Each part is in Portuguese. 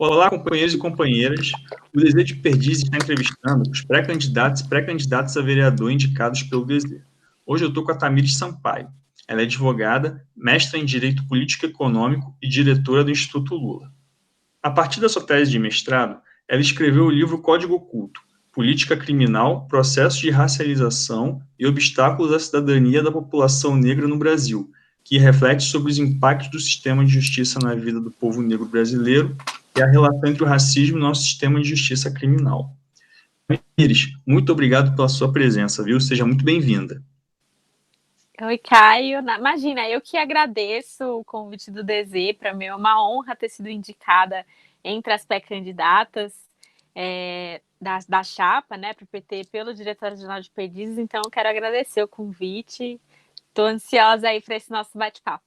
Olá, companheiros e companheiras. O Desejo de Perdizes está entrevistando os pré-candidatos e pré-candidatas a vereador indicados pelo Desejo. Hoje eu estou com a Tamires Sampaio. Ela é advogada, mestra em Direito Político e Econômico e diretora do Instituto Lula. A partir da sua tese de mestrado, ela escreveu o livro Código Oculto, Política Criminal, Processos de Racialização e Obstáculos à Cidadania da População Negra no Brasil, que reflete sobre os impactos do sistema de justiça na vida do povo negro brasileiro e a relação entre o racismo e o nosso sistema de justiça criminal. Iris, muito obrigado pela sua presença, viu? Seja muito bem-vinda. Oi, Caio. Imagina, eu que agradeço o convite do DZ. Para mim é uma honra ter sido indicada entre as pré-candidatas da chapa, né, para o PT pelo Diretório-Geral de Perdizes. Então, eu quero agradecer o convite. Estou ansiosa aí para esse nosso bate-papo.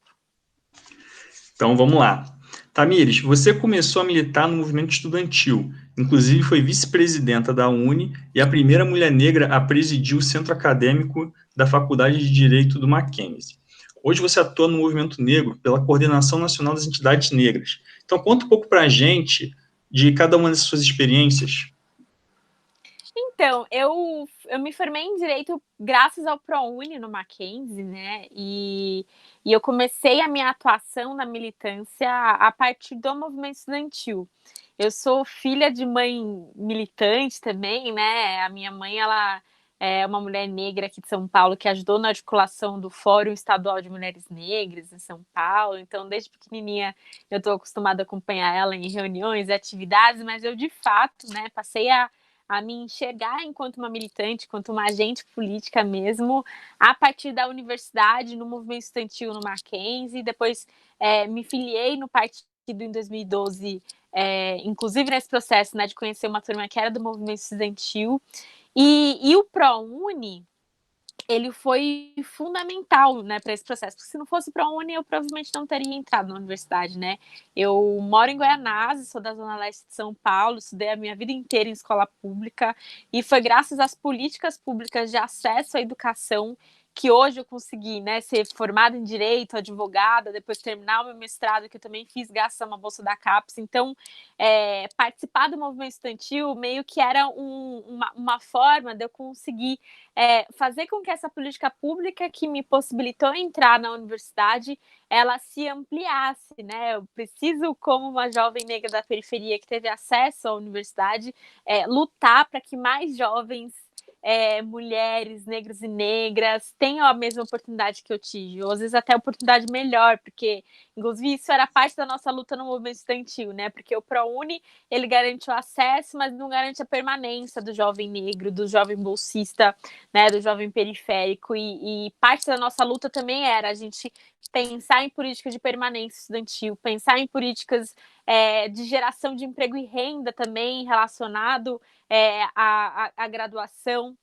Então, vamos lá. Tamires, você começou a militar no movimento estudantil, inclusive foi vice-presidenta da UNE e a primeira mulher negra a presidir o centro acadêmico da Faculdade de Direito do Mackenzie. Hoje você atua no movimento negro pela Coordenação Nacional das Entidades Negras. Então, conta um pouco para a gente de cada uma das suas experiências. Então, eu me formei em Direito graças ao ProUni no Mackenzie, né? E eu comecei a minha atuação na militância a partir do movimento estudantil. Eu sou filha de mãe militante também, né? A minha mãe, ela é uma mulher negra aqui de São Paulo que ajudou na articulação do Fórum Estadual de Mulheres Negras em São Paulo. Então, desde pequenininha, eu estou acostumada a acompanhar ela em reuniões e atividades, mas eu, de fato, né, passei a me enxergar enquanto uma militante, enquanto uma agente política mesmo, a partir da universidade, no movimento estudantil no Mackenzie, depois me filiei no partido em 2012, inclusive nesse processo, né, de conhecer uma turma que era do movimento estudantil, e o ProUni, ele foi fundamental, né, para esse processo, porque se não fosse para a Uni, eu provavelmente não teria entrado na universidade, né? Eu moro em Goianás, sou da Zona Leste de São Paulo, estudei a minha vida inteira em escola pública, e foi graças às políticas públicas de acesso à educação que hoje eu consegui, né, ser formada em Direito, advogada, depois terminar o meu mestrado, que eu também fiz graças a uma bolsa da CAPES. Então, participar do movimento estudantil meio que era uma forma de eu conseguir fazer com que essa política pública que me possibilitou entrar na universidade, ela se ampliasse, né? Eu preciso, como uma jovem negra da periferia que teve acesso à universidade, lutar para que mais jovens, mulheres, negros e negras tenham a mesma oportunidade que eu tive, ou às vezes até oportunidade melhor, porque, inclusive, isso era parte da nossa luta no movimento estudantil, né? Porque o ProUni, ele garante o acesso, mas não garante a permanência do jovem negro, do jovem bolsista, né, do jovem periférico, e parte da nossa luta também era a gente pensar em políticas de permanência estudantil, pensar em políticas de geração de emprego e renda também relacionado à graduação,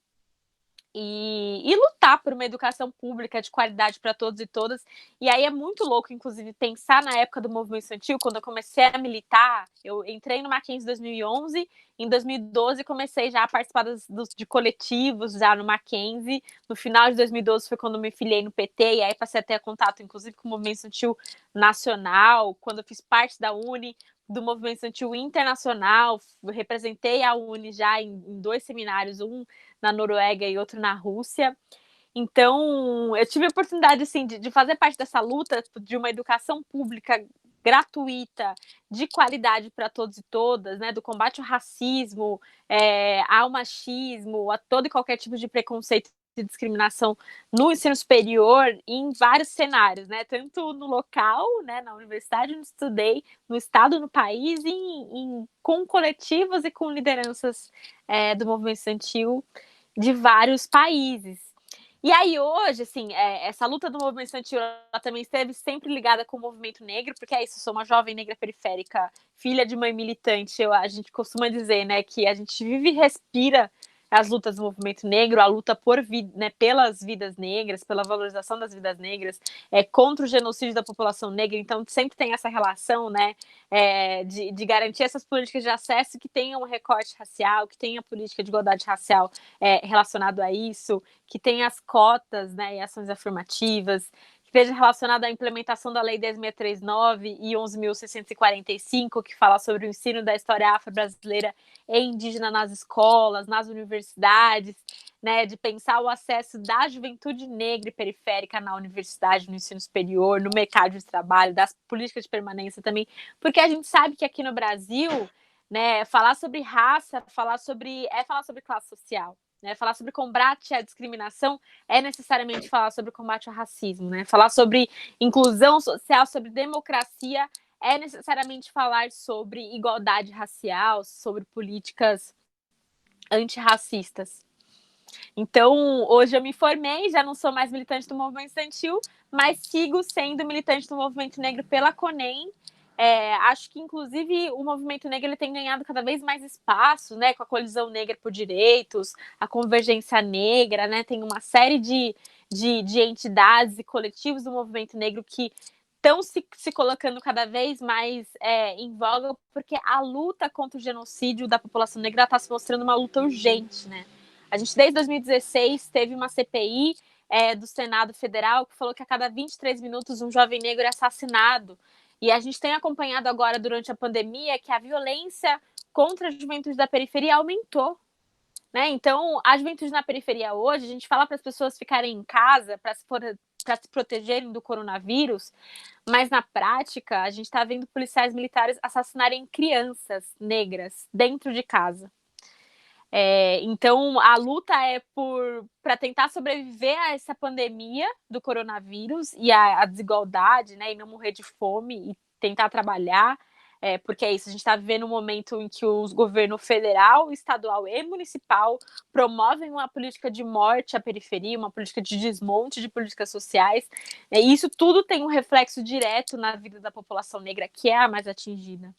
e lutar por uma educação pública de qualidade para todos e todas. E aí é muito louco, inclusive, pensar na época do movimento estudantil, quando eu comecei a militar, eu entrei no Mackenzie em 2011, em 2012 comecei já a participar de coletivos já no Mackenzie, no final de 2012 foi quando me filiei no PT, e aí passei a ter contato, inclusive, com o movimento estudantil nacional, quando eu fiz parte da UNE, do movimento estudantil internacional, representei a UNE já em 2 seminários, um na Noruega e outro na Rússia. Então, eu tive a oportunidade, assim, de fazer parte dessa luta de uma educação pública gratuita, de qualidade para todos e todas, né, do combate ao racismo, ao machismo, a todo e qualquer tipo de preconceito e discriminação no ensino superior, em vários cenários, né, tanto no local, né, na universidade onde estudei, no estado, no país, com coletivos e com lideranças do movimento estudantil de vários países. E aí hoje, assim, essa luta do movimento estudantil, ela também esteve sempre ligada com o movimento negro, porque é isso, eu sou uma jovem negra periférica, filha de mãe militante, a gente costuma dizer, né, que a gente vive e respira as lutas do movimento negro, a luta né, pelas vidas negras, pela valorização das vidas negras, contra o genocídio da população negra. Então sempre tem essa relação, né, de garantir essas políticas de acesso que tenham um recorte racial, que tenha política de igualdade racial relacionado a isso, que tenha as cotas, né, e ações afirmativas, esteja relacionado à implementação da Lei 10.639 e 11.645, que fala sobre o ensino da história afro-brasileira e indígena nas escolas, nas universidades, né, de pensar o acesso da juventude negra e periférica na universidade, no ensino superior, no mercado de trabalho, das políticas de permanência também, porque a gente sabe que aqui no Brasil, né, falar sobre raça, falar sobre classe social. Né, falar sobre combate à discriminação é necessariamente falar sobre combate ao racismo, né? Falar sobre inclusão social, sobre democracia, é necessariamente falar sobre igualdade racial, sobre políticas antirracistas. Então, hoje eu me formei, já não sou mais militante do movimento estudantil, mas sigo sendo militante do movimento negro pela CONEM. Acho que, inclusive, o movimento negro ele tem ganhado cada vez mais espaço, né, com a Colisão Negra por Direitos, a Convergência Negra, né, tem uma série de entidades e coletivos do movimento negro que estão se colocando cada vez mais em voga, porque a luta contra o genocídio da população negra está se mostrando uma luta urgente, né? A gente, desde 2016, teve uma CPI do Senado Federal que falou que a cada 23 minutos um jovem negro é assassinado. E a gente tem acompanhado agora, durante a pandemia, que a violência contra a juventude da periferia aumentou. Né? Então, a juventude na periferia hoje, a gente fala para as pessoas ficarem em casa para se protegerem do coronavírus, mas na prática, a gente está vendo policiais militares assassinarem crianças negras dentro de casa. Então, a luta é para tentar sobreviver a essa pandemia do coronavírus e a desigualdade, né, e não morrer de fome e tentar trabalhar, porque é isso, a gente está vivendo um momento em que os governos federal, estadual e municipal promovem uma política de morte à periferia, uma política de desmonte de políticas sociais, e isso tudo tem um reflexo direto na vida da população negra, que é a mais atingida.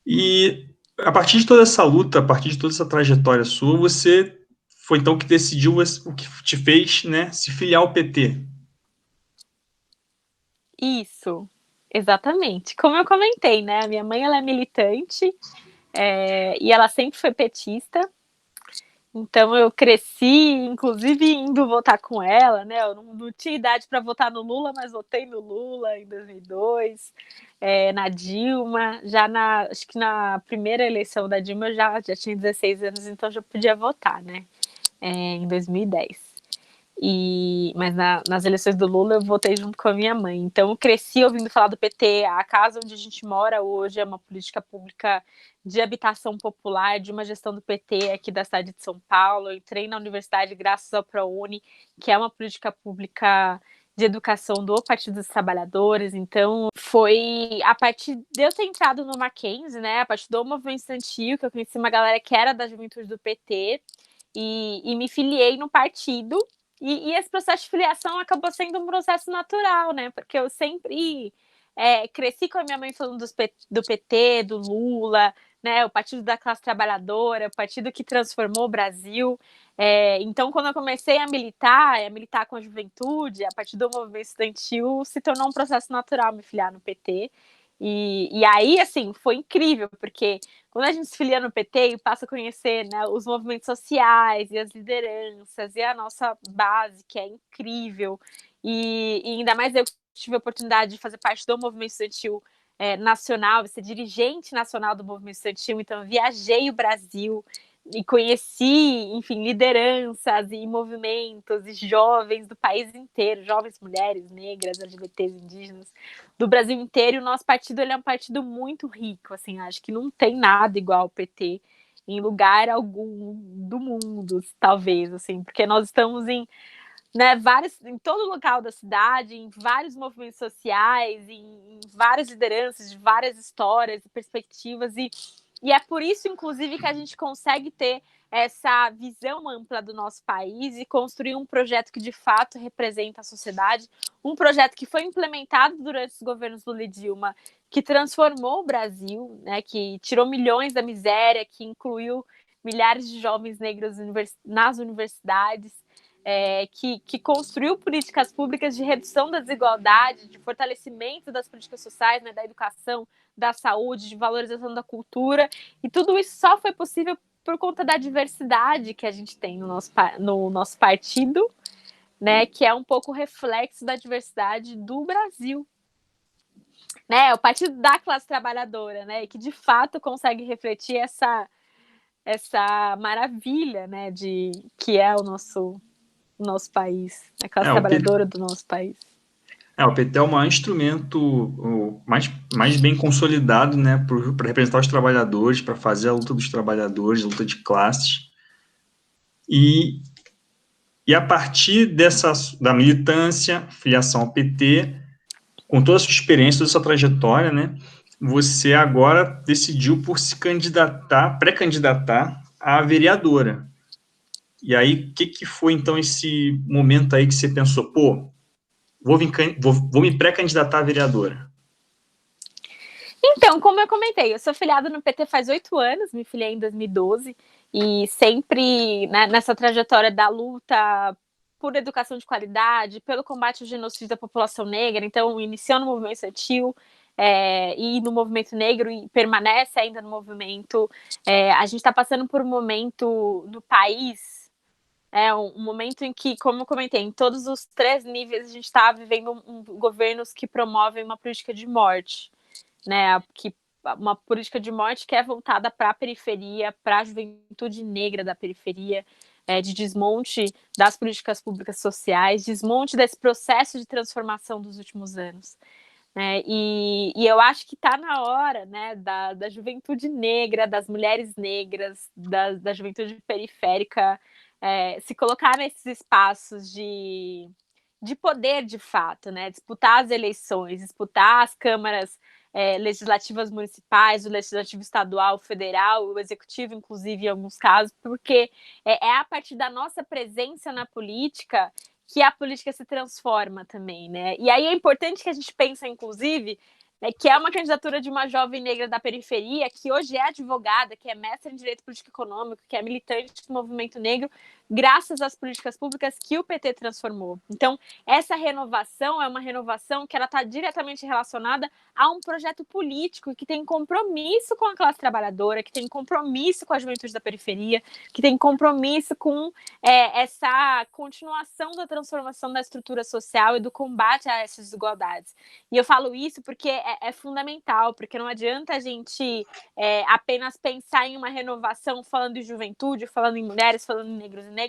E a partir de toda essa luta, a partir de toda essa trajetória sua, você foi então que decidiu o que te fez, né, se filiar ao PT. Isso, exatamente. Como eu comentei, né, a minha mãe ela é militante e ela sempre foi petista. Então eu cresci, inclusive, indo votar com ela, né? Eu não tinha idade para votar no Lula, mas votei no Lula em 2002, na Dilma, acho que na primeira eleição da Dilma eu já tinha 16 anos, então já podia votar, né? Em 2010. Mas nas eleições do Lula eu votei junto com a minha mãe. Então eu cresci ouvindo falar do PT. A casa onde a gente mora hoje é uma política pública de habitação popular, de uma gestão do PT aqui da cidade de São Paulo. Eu entrei na universidade graças ao ProUni, que é uma política pública de educação do Partido dos Trabalhadores. Então foi a partir de eu ter entrado no Mackenzie, né, a partir do movimento estudantil, que eu conheci uma galera que era da juventude do PT e me filiei no partido. E esse processo de filiação acabou sendo um processo natural, né? Porque eu sempre cresci com a minha mãe falando do PT, do Lula, né? O Partido da Classe Trabalhadora, o partido que transformou o Brasil. Então, quando eu comecei a militar com a juventude, a partir do movimento estudantil, se tornou um processo natural me filiar no PT. E aí, assim, foi incrível, porque quando a gente se filia no PT e passa a conhecer, né, os movimentos sociais e as lideranças e a nossa base, que é incrível, e ainda mais eu tive a oportunidade de fazer parte do movimento estudantil nacional, ser dirigente nacional do movimento estudantil, então eu viajei o Brasil e conheci, enfim, lideranças e movimentos e jovens do país inteiro, jovens mulheres, negras, LGBTs, indígenas, do Brasil inteiro. E o nosso partido ele é um partido muito rico, assim, acho que não tem nada igual ao PT em lugar algum do mundo, talvez, assim, porque nós estamos em em todo local da cidade, em vários movimentos sociais, em várias lideranças, de várias histórias e perspectivas, e é por isso, inclusive, que a gente consegue ter essa visão ampla do nosso país e construir um projeto que, de fato, representa a sociedade, um projeto que foi implementado durante os governos Lula e Dilma, que transformou o Brasil, né, que tirou milhões da miséria, que incluiu milhares de jovens negros nas universidades, que construiu políticas públicas de redução da desigualdade, de fortalecimento das políticas sociais, né, da educação, da saúde, de valorização da cultura, e tudo isso só foi possível por conta da diversidade que a gente tem no nosso partido, né, que é um pouco reflexo da diversidade do Brasil. Né, o partido da classe trabalhadora, né, que de fato consegue refletir essa maravilha, né, que é o nosso país, a classe trabalhadora do nosso país. O PT é o maior instrumento mais bem consolidado, né, para representar os trabalhadores, para fazer a luta dos trabalhadores, a luta de classes. E a partir da militância, filiação ao PT, com toda a sua experiência, toda a sua trajetória, né, você agora decidiu por se pré-candidatar a vereadora. E aí, o que foi, então, esse momento aí que você pensou, vou me pré-candidatar a vereadora? Então, como eu comentei, eu sou filiada no PT faz 8 anos, me filiei em 2012, e sempre, né, nessa trajetória da luta por educação de qualidade, pelo combate ao genocídio da população negra, então iniciou no movimento estudantil, e no movimento negro, e permanece ainda no movimento. A gente está passando por um momento no país, um momento em que, como eu comentei, em todos os 3 níveis a gente está vivendo governos que promovem uma política de morte, né, uma política de morte que é voltada para a periferia, para a juventude negra da periferia, de desmonte das políticas públicas sociais, desmonte desse processo de transformação dos últimos anos. Né? E eu acho que está na hora, né, da juventude negra, das mulheres negras, da juventude periférica, se colocar nesses espaços de poder de fato, né? Disputar as eleições, disputar as câmaras legislativas municipais, o legislativo estadual, o federal, o executivo, inclusive, em alguns casos, porque é a partir da nossa presença na política que a política se transforma também, né? E aí é importante que a gente pense, inclusive, que é uma candidatura de uma jovem negra da periferia, que hoje é advogada, que é mestra em Direito Político e Econômico, que é militante do movimento negro, graças às políticas públicas que o PT transformou. Então, essa renovação é uma renovação que ela está diretamente relacionada a um projeto político que tem compromisso com a classe trabalhadora, que tem compromisso com a juventude da periferia, que tem compromisso com essa continuação da transformação da estrutura social e do combate a essas desigualdades. E eu falo isso porque é fundamental, porque não adianta a gente apenas pensar em uma renovação falando de juventude, falando em mulheres, falando em negros e negras,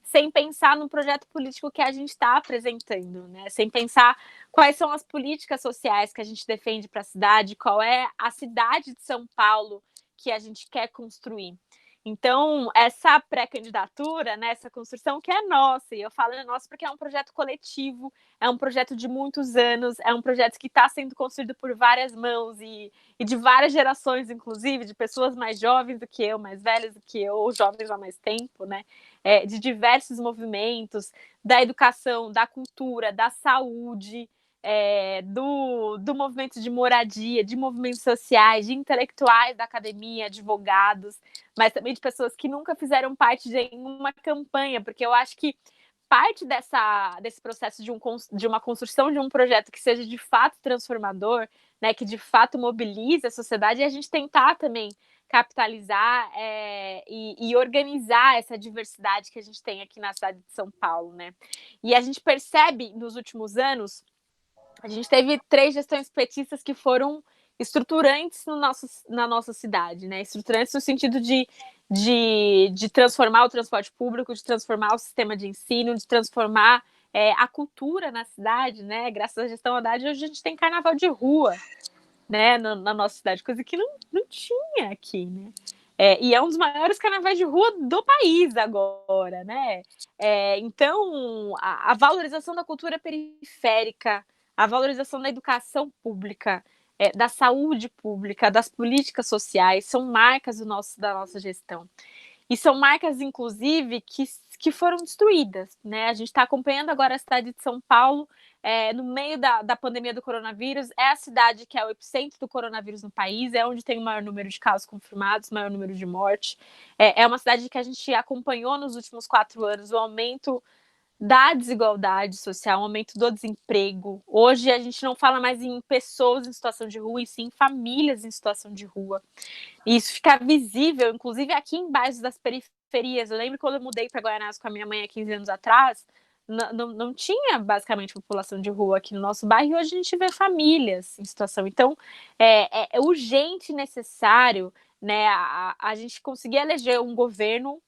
sem pensar no projeto político que a gente está apresentando, né? Sem pensar quais são as políticas sociais que a gente defende para a cidade, qual é a cidade de São Paulo que a gente quer construir. Então, essa pré-candidatura, né, essa construção que é nossa, e eu falo é nossa porque é um projeto coletivo, é um projeto de muitos anos, é um projeto que está sendo construído por várias mãos e de várias gerações, inclusive, de pessoas mais jovens do que eu, mais velhas do que eu, ou jovens há mais tempo, né, de diversos movimentos, da educação, da cultura, da saúde, do movimento de moradia, de movimentos sociais, de intelectuais da academia, advogados, mas também de pessoas que nunca fizeram parte de uma campanha, porque eu acho que parte desse processo de uma construção de um projeto que seja de fato transformador, né, que de fato mobilize a sociedade, e a gente tentar também capitalizar e organizar essa diversidade que a gente tem aqui na cidade de São Paulo, né? E a gente percebe nos últimos anos, a gente teve 3 gestões petistas que foram estruturantes na nossa cidade, né? Estruturantes no sentido de transformar o transporte público, de transformar o sistema de ensino, de transformar a cultura na cidade, né? Graças à gestão Haddad, hoje a gente tem carnaval de rua, né? Na nossa cidade, coisa que não tinha aqui, né? E é um dos maiores carnavais de rua do país agora, né? Então, a valorização da cultura periférica, a valorização da educação pública, da saúde pública, das políticas sociais, são marcas da nossa gestão. E são marcas, inclusive, que foram destruídas, né? A gente está acompanhando agora a cidade de São Paulo, no meio da pandemia do coronavírus, é a cidade que é o epicentro do coronavírus no país, é onde tem o maior número de casos confirmados, maior número de mortes. É uma cidade que a gente acompanhou nos últimos 4 anos o aumento da desigualdade social, o aumento do desemprego. Hoje a gente não fala mais em pessoas em situação de rua, e sim em famílias em situação de rua. E isso fica visível, inclusive aqui em bairros das periferias. Eu lembro quando eu mudei para Guaianazes com a minha mãe há 15 anos atrás, não tinha basicamente população de rua aqui no nosso bairro, e hoje a gente vê famílias em situação. Então, é urgente e necessário, né, a gente conseguir eleger um governo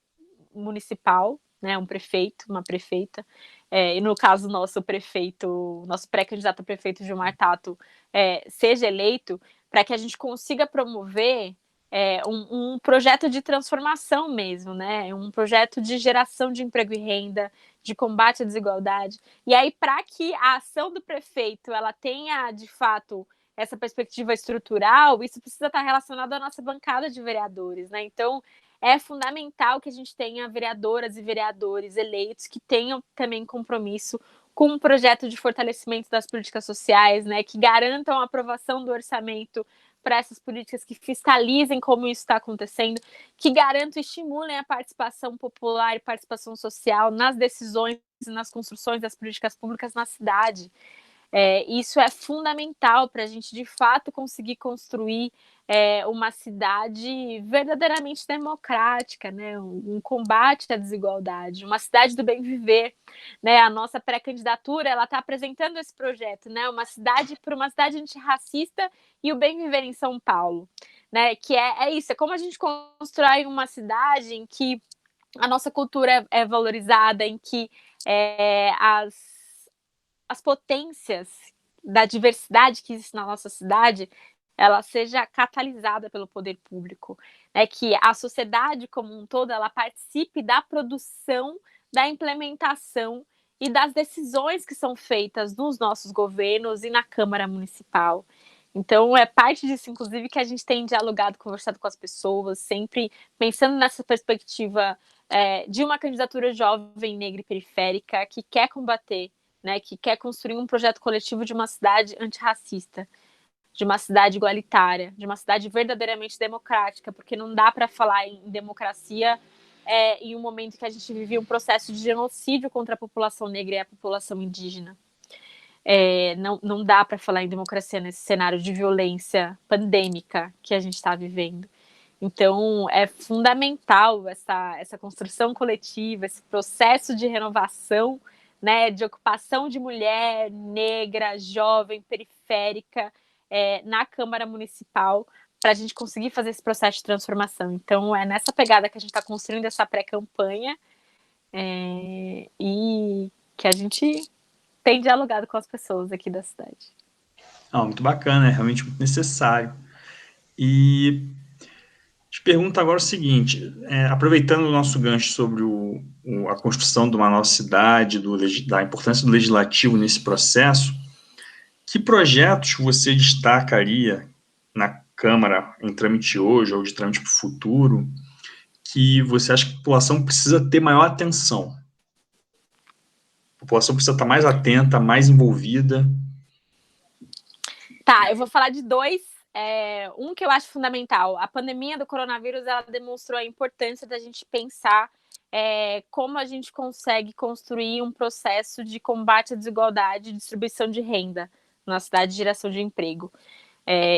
municipal, né, um prefeito, uma prefeita, e no caso nosso prefeito, nosso pré-candidato a prefeito Gilmar Tato, seja eleito, para que a gente consiga promover um projeto de transformação mesmo, né, um projeto de geração de emprego e renda, de combate à desigualdade. E aí, para que a ação do prefeito ela tenha, de fato, essa perspectiva estrutural, isso precisa estar relacionado à nossa bancada de vereadores, né? Então, é fundamental que a gente tenha vereadoras e vereadores eleitos que tenham também compromisso com um projeto de fortalecimento das políticas sociais, né, que garantam a aprovação do orçamento para essas políticas, que fiscalizem como isso está acontecendo, que garantam e estimulem a participação popular e participação social nas decisões e nas construções das políticas públicas na cidade. Isso é fundamental para a gente, de fato, conseguir construir uma cidade verdadeiramente democrática, né? Um combate à desigualdade, uma cidade do bem viver. Né? A nossa pré-candidatura está apresentando esse projeto, né? Uma cidade por uma cidade antirracista e o bem viver em São Paulo. Né? Que é isso, é como a gente constrói uma cidade em que a nossa cultura é valorizada, em que as potências da diversidade que existe na nossa cidade, ela seja catalisada pelo poder público, né? Que a sociedade como um todo ela participe da produção, da implementação e das decisões que são feitas nos nossos governos e na Câmara Municipal. Então, é parte disso, inclusive, que a gente tem dialogado, conversado com as pessoas, sempre pensando nessa perspectiva de uma candidatura jovem, negra e periférica que quer combater, né, que quer construir um projeto coletivo de uma cidade antirracista, de uma cidade igualitária, de uma cidade verdadeiramente democrática, porque não dá para falar em democracia em um momento que a gente vive um processo de genocídio contra a população negra e a população indígena. Não dá para falar em democracia nesse cenário de violência pandêmica que a gente está vivendo. Então, é fundamental essa construção coletiva, esse processo de renovação, né, de ocupação de mulher negra, jovem, periférica, na Câmara Municipal, para a gente conseguir fazer esse processo de transformação. Então, é nessa pegada que a gente está construindo essa pré-campanha e que a gente tem dialogado com as pessoas aqui da cidade. Muito bacana, é realmente muito necessário. E te pergunto agora o seguinte, aproveitando o nosso gancho sobre a construção de uma nova cidade, da importância do legislativo nesse processo, que projetos você destacaria na Câmara em trâmite hoje ou de trâmite para o futuro que você acha que a população precisa ter maior atenção? A população precisa estar mais atenta, mais envolvida? Tá, eu vou falar de dois. Um que eu acho fundamental. A pandemia do coronavírus ela demonstrou a importância da gente pensar como a gente consegue construir um processo de combate à desigualdade e distribuição de renda na cidade de geração de emprego.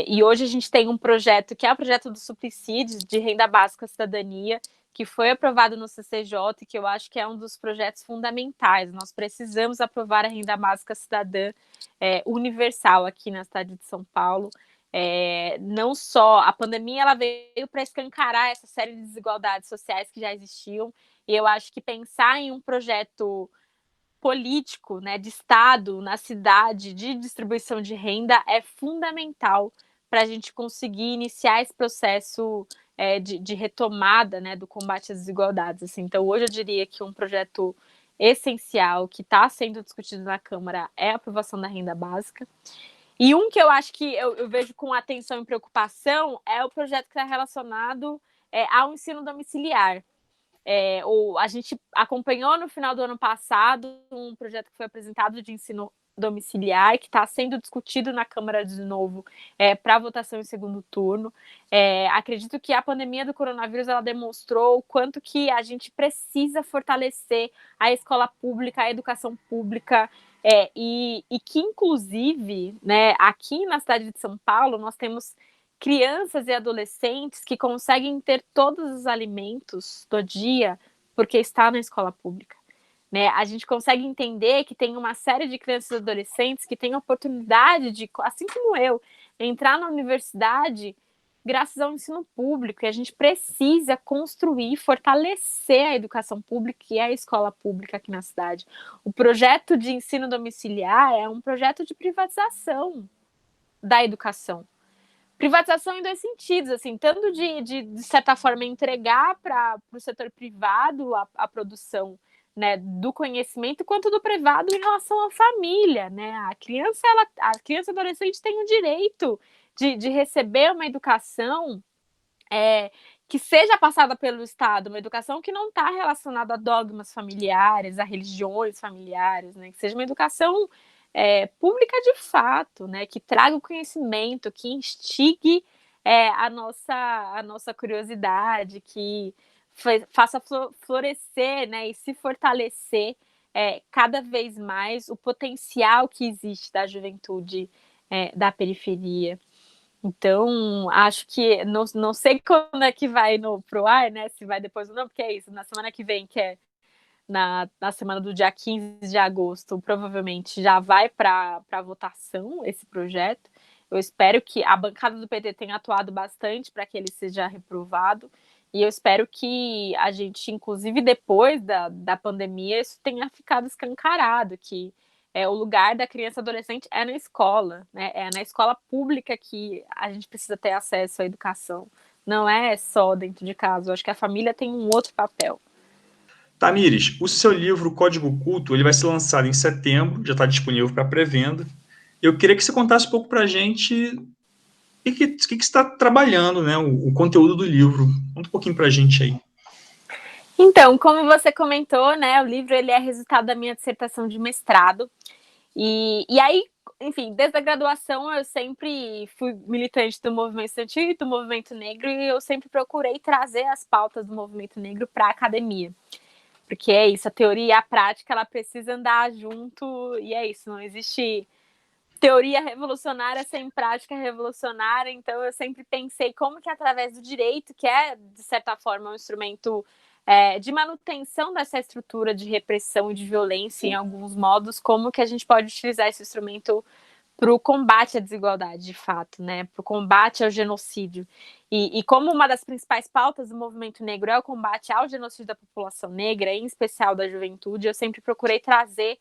E hoje a gente tem um projeto que é o projeto do Suplicides, de Renda Básica à Cidadania, que foi aprovado no CCJ e que eu acho que é um dos projetos fundamentais. Nós precisamos aprovar a renda básica cidadã universal aqui na cidade de São Paulo. Não só a pandemia ela veio para escancarar essa série de desigualdades sociais que já existiam, e eu acho que pensar em um projeto político, né, de Estado, na cidade, de distribuição de renda, é fundamental para a gente conseguir iniciar esse processo de retomada, né, do combate às desigualdades. Assim. Então, hoje eu diria que um projeto essencial que está sendo discutido na Câmara é a aprovação da renda básica. E um que eu acho que eu vejo com atenção e preocupação é o projeto que está relacionado ao ensino domiciliar. A gente acompanhou no final do ano passado um projeto que foi apresentado de ensino domiciliar, que está sendo discutido na Câmara de novo para votação em segundo turno. Acredito que a pandemia do coronavírus ela demonstrou o quanto que a gente precisa fortalecer a escola pública, a educação pública, e que, inclusive, né, aqui na cidade de São Paulo, nós temos crianças e adolescentes que conseguem ter todos os alimentos do dia porque está na escola pública. né? A gente consegue entender que tem uma série de crianças e adolescentes que têm a oportunidade de, assim como eu, entrar na universidade graças ao ensino público, e a gente precisa construir, fortalecer a educação pública e a escola pública aqui na cidade. O projeto de ensino domiciliar é um projeto de privatização da educação. Privatização em dois sentidos, assim, tanto de certa forma, entregar para o setor privado a produção, né, do conhecimento, quanto do privado em relação à família, né? A criança e adolescente tem o direito de receber uma educação que seja passada pelo Estado, uma educação que não está relacionada a dogmas familiares, a religiões familiares, né? Que seja uma educação pública de fato, né? Que traga o conhecimento, que instigue a nossa curiosidade, que faça florescer, né? E se fortalecer cada vez mais o potencial que existe da juventude da periferia. Então, acho que não sei quando é que vai pro ar, né? Se vai depois ou não, porque é isso, na semana que vem, que é na semana do dia 15 de agosto, provavelmente já vai para votação esse projeto. Eu espero que a bancada do PT tenha atuado bastante para que ele seja reprovado. E eu espero que a gente, inclusive depois da pandemia, isso tenha ficado escancarado, que o lugar da criança e adolescente é na escola, né? É na escola pública que a gente precisa ter acesso à educação. Não é só dentro de casa. Eu acho que a família tem um outro papel. Tamires, o seu livro Código Culto ele vai ser lançado em setembro, já está disponível para pré-venda. Eu queria que você contasse um pouco para a gente o que você está trabalhando, né? O conteúdo do livro. Conta um pouquinho para a gente aí. Então, como você comentou, né, o livro ele é resultado da minha dissertação de mestrado. E aí, enfim, desde a graduação eu sempre fui militante do movimento estudantil e do movimento negro, e eu sempre procurei trazer as pautas do movimento negro para a academia. Porque é isso, a teoria e a prática, ela precisa andar junto, e é isso, não existe teoria revolucionária sem prática revolucionária. Então eu sempre pensei como que através do direito, que é, de certa forma, um instrumento de manutenção dessa estrutura de repressão e de violência em alguns modos, como que a gente pode utilizar esse instrumento para o combate à desigualdade, de fato, né? Para o combate ao genocídio. E como uma das principais pautas do movimento negro é o combate ao genocídio da população negra, em especial da juventude, eu sempre procurei trazer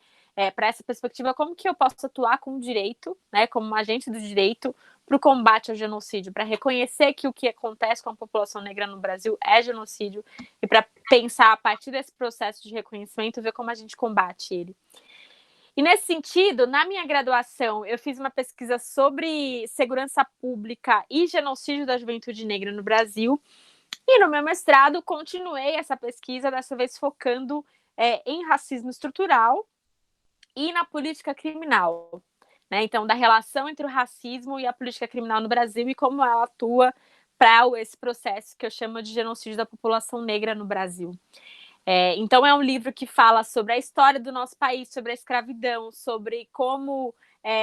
para essa perspectiva como que eu posso atuar com o direito, né, como um agente do direito, para o combate ao genocídio, para reconhecer que o que acontece com a população negra no Brasil é genocídio e para pensar a partir desse processo de reconhecimento, ver como a gente combate ele. E nesse sentido, na minha graduação, eu fiz uma pesquisa sobre segurança pública e genocídio da juventude negra no Brasil. E no meu mestrado, continuei essa pesquisa, dessa vez focando em racismo estrutural e na política criminal. Né? Então, da relação entre o racismo e a política criminal no Brasil e como ela atua para esse processo que eu chamo de genocídio da população negra no Brasil. Então, é um livro que fala sobre a história do nosso país, sobre a escravidão, sobre como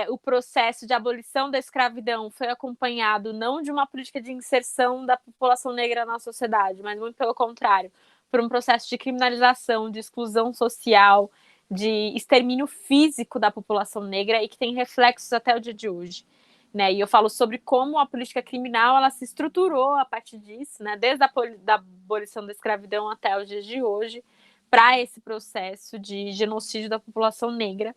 o processo de abolição da escravidão foi acompanhado não de uma política de inserção da população negra na sociedade, mas muito pelo contrário, por um processo de criminalização, de exclusão social, de extermínio físico da população negra e que tem reflexos até o dia de hoje. Né? E eu falo sobre como a política criminal ela se estruturou a partir disso, né? Desde a da abolição da escravidão até os dias de hoje, para esse processo de genocídio da população negra.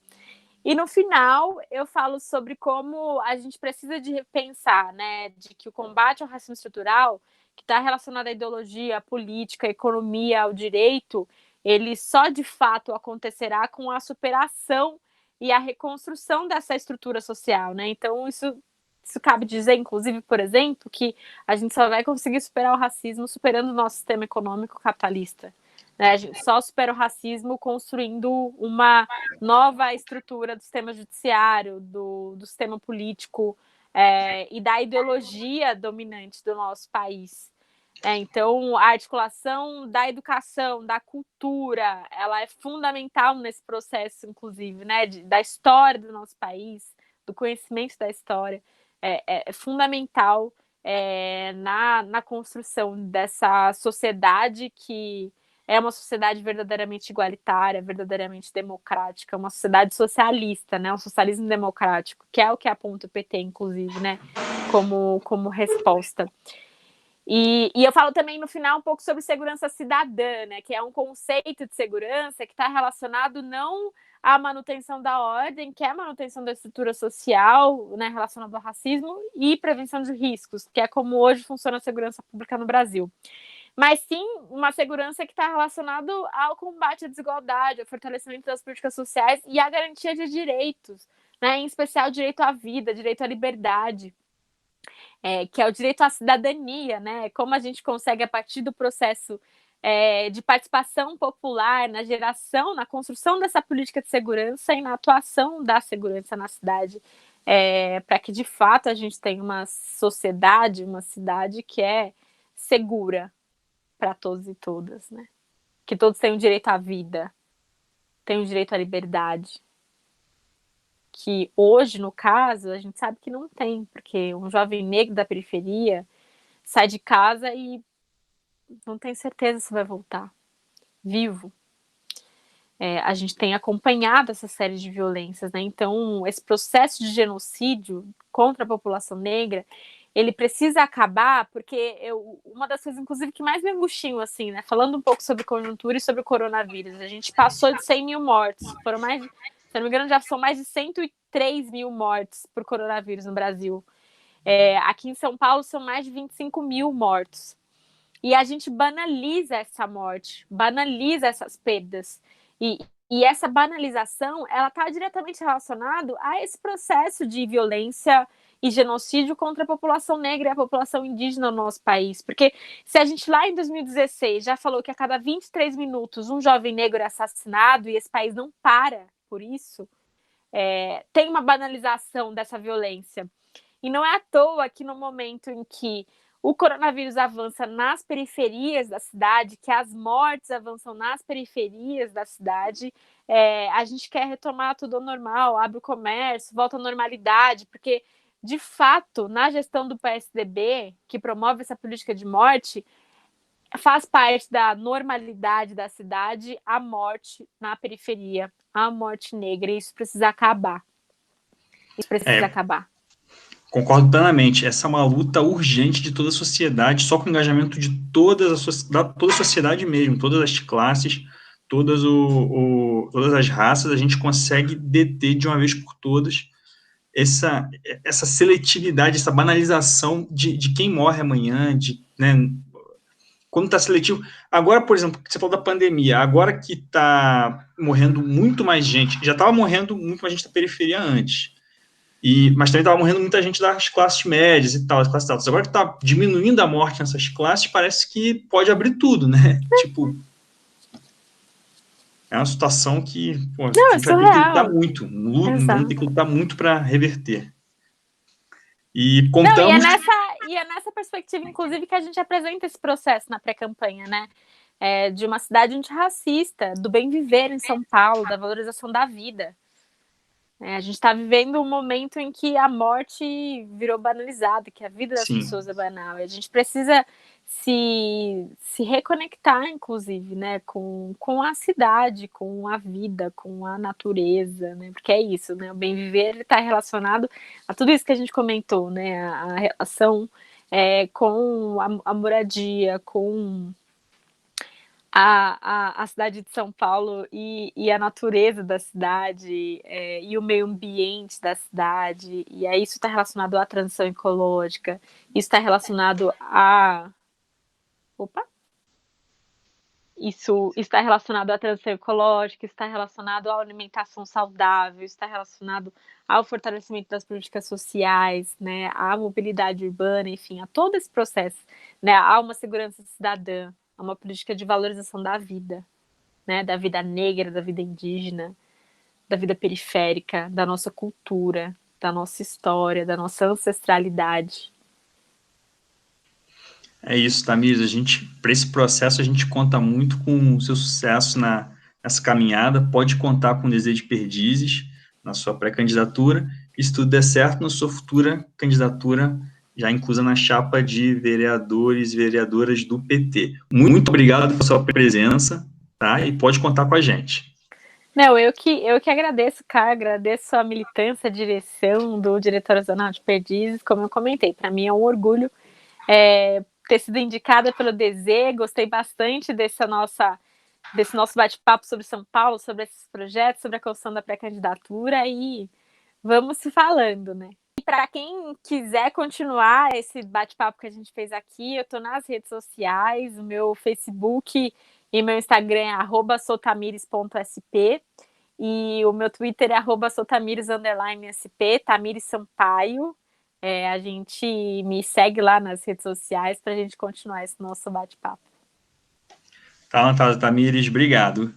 E no final eu falo sobre como a gente precisa de repensar, né? De que o combate ao racismo estrutural, que está relacionado à ideologia, à política, à economia, ao direito, ele só de fato acontecerá com a superação e a reconstrução dessa estrutura social, né? Então, isso cabe dizer, inclusive, por exemplo, que a gente só vai conseguir superar o racismo superando o nosso sistema econômico capitalista. Né? A gente só supera o racismo construindo uma nova estrutura do sistema judiciário, do sistema político e da ideologia dominante do nosso país. Então, a articulação da educação, da cultura, ela é fundamental nesse processo, inclusive, né, da história do nosso país, do conhecimento da história, é fundamental na construção dessa sociedade que é uma sociedade verdadeiramente igualitária, verdadeiramente democrática, uma sociedade socialista, né, um socialismo democrático, que é o que aponta o PT, inclusive, né, como resposta. E eu falo também no final um pouco sobre segurança cidadã, né, que é um conceito de segurança que está relacionado não à manutenção da ordem, que é a manutenção da estrutura social, né, relacionado ao racismo e prevenção de riscos, que é como hoje funciona a segurança pública no Brasil. Mas sim uma segurança que está relacionada ao combate à desigualdade, ao fortalecimento das políticas sociais e à garantia de direitos, né, em especial direito à vida, direito à liberdade. Que é o direito à cidadania, né? Como a gente consegue, a partir do processo de participação popular, na geração, na construção dessa política de segurança e na atuação da segurança na cidade, para que, de fato, a gente tenha uma sociedade, uma cidade que é segura para todos e todas, né? Que todos tenham direito à vida, tenham direito à liberdade. Que hoje, no caso, a gente sabe que não tem, porque um jovem negro da periferia sai de casa e não tem certeza se vai voltar vivo. A gente tem acompanhado essa série de violências, né? Então, esse processo de genocídio contra a população negra, ele precisa acabar, porque uma das coisas, inclusive, que mais me angustiam, assim, né? Falando um pouco sobre conjuntura e sobre o coronavírus, a gente passou de 100 mil mortos, foram mais, se não me engano, já são mais de 103 mil mortes por coronavírus no Brasil. Aqui em São Paulo são mais de 25 mil mortos. E a gente banaliza essa morte, banaliza essas perdas. E essa banalização, ela está diretamente relacionada a esse processo de violência e genocídio contra a população negra e a população indígena no nosso país. Porque se a gente lá em 2016 já falou que a cada 23 minutos um jovem negro é assassinado e esse país não para por isso, tem uma banalização dessa violência. E não é à toa que no momento em que o coronavírus avança nas periferias da cidade, que as mortes avançam nas periferias da cidade, a gente quer retomar tudo ao normal, abre o comércio, volta à normalidade, porque, de fato, na gestão do PSDB, que promove essa política de morte, faz parte da normalidade da cidade a morte na periferia, a morte negra, e isso precisa acabar. Isso precisa acabar. Concordo plenamente. Essa é uma luta urgente de toda a sociedade, só com o engajamento de toda a sociedade mesmo, todas as classes, todas as raças, a gente consegue deter de uma vez por todas essa seletividade, essa banalização de quem morre amanhã, né, quando está seletivo. Agora, por exemplo, você falou da pandemia, agora que está morrendo muito mais gente, já estava morrendo muito mais gente da periferia antes, mas também estava morrendo muita gente das classes médias e tal, as classes altas. Agora que está diminuindo a morte nessas classes, parece que pode abrir tudo, né? Tipo, é uma situação que a gente vai ter que lutar muito. O mundo tem que lutar muito para reverter. E contamos... E é nessa perspectiva, inclusive, que a gente apresenta esse processo na pré-campanha, né? De uma cidade antirracista, do bem viver em São Paulo, da valorização da vida. A gente está vivendo um momento em que a morte virou banalizada, que a vida das pessoas é banal. E a gente precisa se reconectar, inclusive, né, com a cidade, com a vida, com a natureza, né? Porque é isso, né? O bem viver está relacionado a tudo isso que a gente comentou, né? A relação com a moradia, com a cidade de São Paulo e a natureza da cidade e o meio ambiente da cidade, e aí isso está relacionado à transição ecológica, isso está relacionado isso está relacionado à transição ecológica, está relacionado à alimentação saudável, está relacionado ao fortalecimento das políticas sociais, né, à mobilidade urbana, enfim, a todo esse processo, né, a uma segurança cidadã, a uma política de valorização da vida, né, da vida negra, da vida indígena, da vida periférica, da nossa cultura, da nossa história, da nossa ancestralidade. É isso, Tamires. Para esse processo, a gente conta muito com o seu sucesso nessa caminhada. Pode contar com o Desejo de Perdizes na sua pré-candidatura. E se tudo der certo, na sua futura candidatura já inclusa na chapa de vereadores e vereadoras do PT. Muito obrigado pela sua presença, tá? E pode contar com a gente. Não, eu que agradeço, cara, agradeço a militância, a direção do Diretório Zonal de Perdizes, como eu comentei, para mim é um orgulho ter sido indicada pelo DZ, gostei bastante desse nosso bate-papo sobre São Paulo, sobre esses projetos, sobre a construção da pré-candidatura e vamos se falando, né? E para quem quiser continuar esse bate-papo que a gente fez aqui, eu estou nas redes sociais, o meu Facebook e meu Instagram é @sotamires.sp e o meu Twitter é @sotamires_sp, Tamires Sampaio. A gente me segue lá nas redes sociais para a gente continuar esse nosso bate-papo. Tá, Tamires, obrigado.